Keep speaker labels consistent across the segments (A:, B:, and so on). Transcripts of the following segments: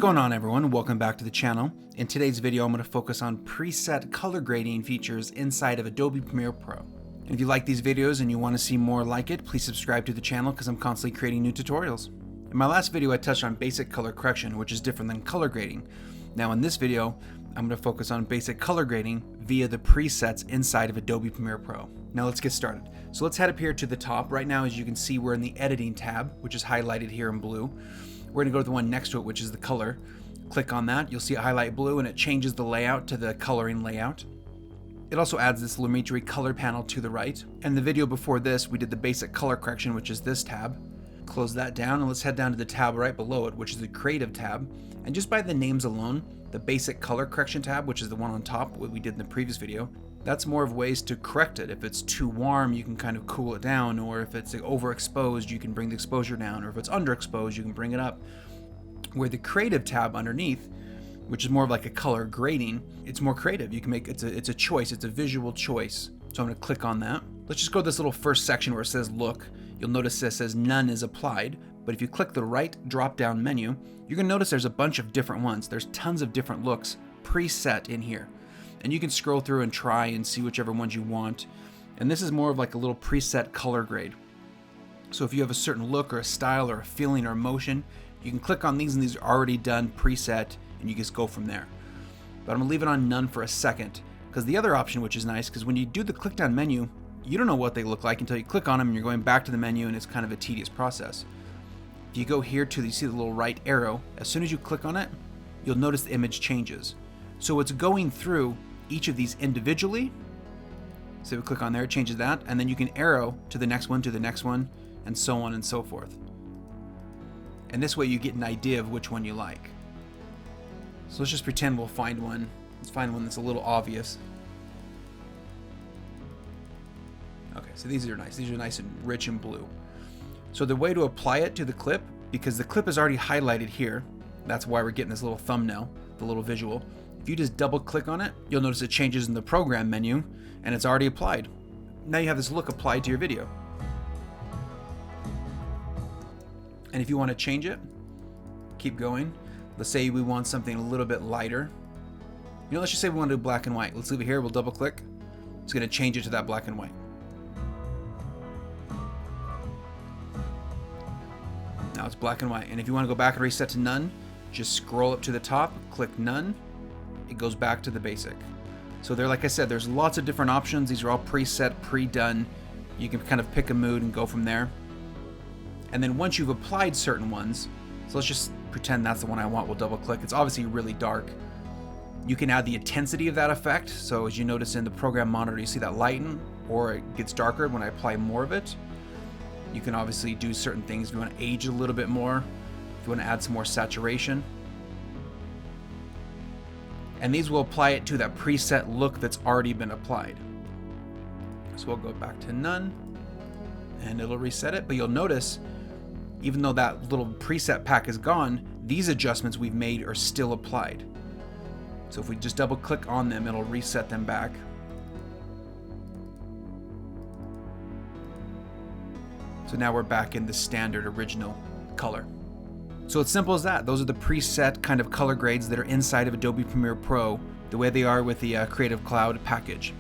A: going on, everyone? Welcome back to the channel. In today's video, I'm going to focus on preset color grading features inside of Adobe Premiere Pro. And if you like these videos and you want to see more like it, please subscribe to the channel because I'm constantly creating new tutorials. In my last video, I touched on basic color correction, which is different than color grading. Now in this video, I'm going to focus on basic color grading via the presets inside of Adobe Premiere Pro. Now let's get started. So let's head up here to the top. Right now, as you can see, we're in the editing tab, which is highlighted here in blue. We're going to go to the one next to it, which is the color. Click on that. You'll see it highlight blue, and it changes the layout to the coloring layout. It also adds this Lumetri color panel to the right. And the video before this, we did the basic color correction, which is this tab. Close that down, and let's head down to the tab right below it, which is the creative tab. And just by the names alone, the basic color correction tab, which is the one on top, what we did in the previous video, that's more of ways to correct it. If it's too warm, you can kind of cool it down, or if it's overexposed, you can bring the exposure down, or if it's underexposed, you can bring it up. Where the creative tab underneath, which is more of like a color grading, it's more creative. You can make it's a choice, it's a visual choice. So I'm going to click on that. Let's just go to this little first section where it says look. You'll notice this says none is applied, but if you click the right drop down menu, you're going to notice there's a bunch of different ones. There's tons of different looks preset in here. And you can scroll through and try and see whichever ones you want. And this is more of like a little preset color grade. So if you have a certain look or a style or a feeling or emotion, you can click on these and these are already done preset and you just go from there. But I'm gonna leave it on none for a second because the other option, which is nice, because when you do the click down menu, you don't know what they look like until you click on them and you're going back to the menu, and it's kind of a tedious process. If you go here to, you see the little right arrow, as soon as you click on it, you'll notice the image changes. So it's going through each of these individually. So we click on there, it changes that, and then you can arrow to the next one, and so on and so forth. And this way you get an idea of which one you like. So let's just pretend we'll find one. Let's find one that's a little obvious. Okay, so these are nice. These are nice and rich and blue. So the way to apply it to the clip, because the clip is already highlighted here, that's why we're getting this little thumbnail, the little visual. If you just double click on it, you'll notice it changes in the program menu and it's already applied. Now you have this look applied to your video. And if you want to change it, keep going. Let's say we want something a little bit lighter. You know, let's just say we want to do black and white. Let's leave it here, we'll double click. It's going to change it to that black and white. Now it's black and white. And if you want to go back and reset to none, just scroll up to the top, click none. It goes back to the basic. So there, like I said, there's lots of different options. These are all preset, pre-done. You can kind of pick a mood and go from there. And then once you've applied certain ones, so let's just pretend that's the one I want, we'll double click. It's obviously really dark. You can add the intensity of that effect. So as you notice in the program monitor, you see that lighten, or it gets darker when I apply more of it. You can obviously do certain things if you want to age it a little bit more, if you want to add some more saturation. And these will apply it to that preset look that's already been applied. So we'll go back to none and it'll reset it. But you'll notice, even though that little preset pack is gone, these adjustments we've made are still applied. So if we just double click on them, it'll reset them back. So now we're back in the standard original color. So it's simple as that. Those are the preset kind of color grades that are inside of Adobe Premiere Pro, the way they are with the Creative Cloud package.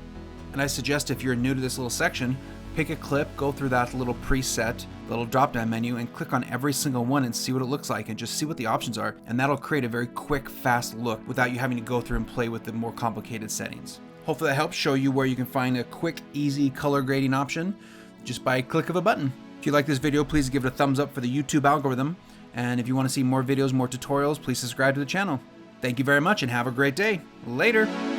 A: And I suggest if you're new to this little section, pick a clip, go through that little preset, little drop-down menu, and click on every single one and see what it looks like and just see what the options are. And that'll create a very quick, fast look without you having to go through and play with the more complicated settings. Hopefully that helps show you where you can find a quick, easy color grading option just by a click of a button. If you like this video, please give it a thumbs up for the YouTube algorithm. And if you want to see more videos, more tutorials, please subscribe to the channel. Thank you very much and have a great day. Later.